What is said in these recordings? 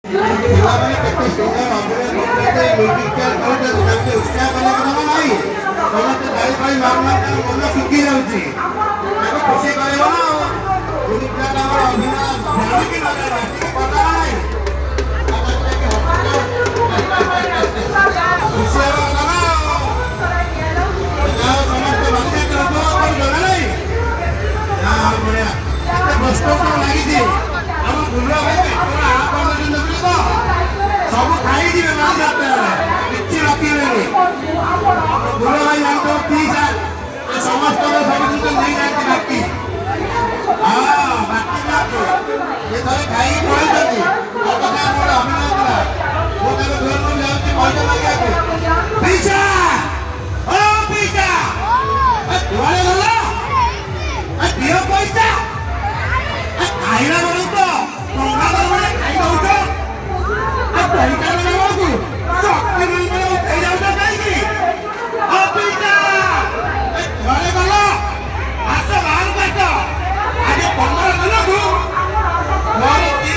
ପିଲାମାନେ କେତେ ସୁନ୍ଦର ଅଭିନୟ କରୁଛନ୍ତି, ମ୍ୟୁଜିକ୍ ଚେୟାର କରୁଛନ୍ତି, ତାଙ୍କୁ ଉତ୍ସାହ କଲେ କଥା ନାହିଁ। ସମସ୍ତେ ଗାଳି ପାଳି ମାରୁନାହାନ୍ତି, ତାଙ୍କ ମନ ଶୁଖି ଯାଉଛି। ତାକୁ ଖୁସି କରିବ ନା ଆଉ। ମ୍ୟୁଜିକ୍ ଚେୟାର ଆମର ଅଭିନୟ ଜାଣିକି ଲଗାଇବା, ଟିକେ କଲା ନାହିଁ। ଖୁସି ହେବା କଥା ନା ଆଉ। ସମସ୍ତେ ବାଧ୍ୟ କରୁଛ ନା ନାହିଁ। ବଢିଆ କେତେ କଷ୍ଟ ଲାଗିଛି। ଆମ ଗୁରୁଆ ଭାଇ ସବୁ ଖାଇଯିବେ ବାଲିଯାତ୍ରାରେ, କିଛି ରଖିବେନି। ଗୁରୁଆ ଭାଇ ଜାଣିଥିବ ପିଇସା ସମସ୍ତଙ୍କ ସବୁ ଜିନିଷ ନେଇଯାନ୍ତି ବାକି। ହଁ ବାକି ବାକି ଏ ଥରେ ଖାଇକି ପଳେଇଛନ୍ତି। ମୋ କଥା ମୋର ଅଭିନୟ ଥିଲା, ମୁଁ ତାଙ୍କ ଦୂରକୁ ଯାଉଛି ପଇସା ମାଗିବାକୁ। ପିଇସା ଓ ପିଇସା କୁଆଡେ ଗଲା? ଦିଅ ପଇସା ଖାଇଲା ବେଳକୁ ତ ଟଙ୍କା ଦରମା ଖାଇ ଦଉଛ। ପଇସା ବେଳକୁ ଶକ୍ତି ମିଳିଲେ ଉଠେଇ ଯାଉଛ କାହିଁକି? ପଇସା କୁଆଡେ ଗଲ? ଆସ ବାହାରକୁ ଆସ। ଆଜି 15 ଦିନକୁ ମୋର ଏମିତି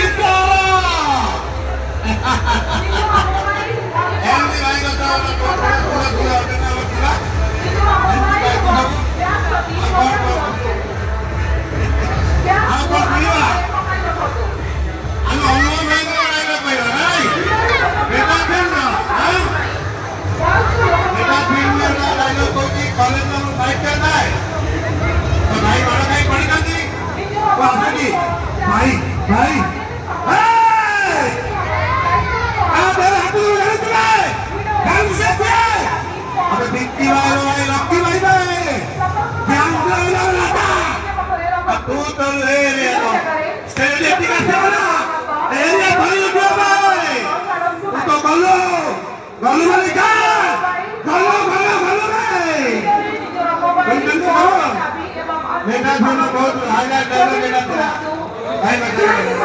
ଭାଇ କଥା भाई भाई बिक्की भाई भाई लक्की भाई भाई तू तो ले सेलिब्रिटी का सेवना तेरे भाई को भाई तू तो गलो गलो वाली का गलो गलो गलो भाई बेटा सुनो बहुत हाईलाइट डायलॉग लेना तेरा भाई बता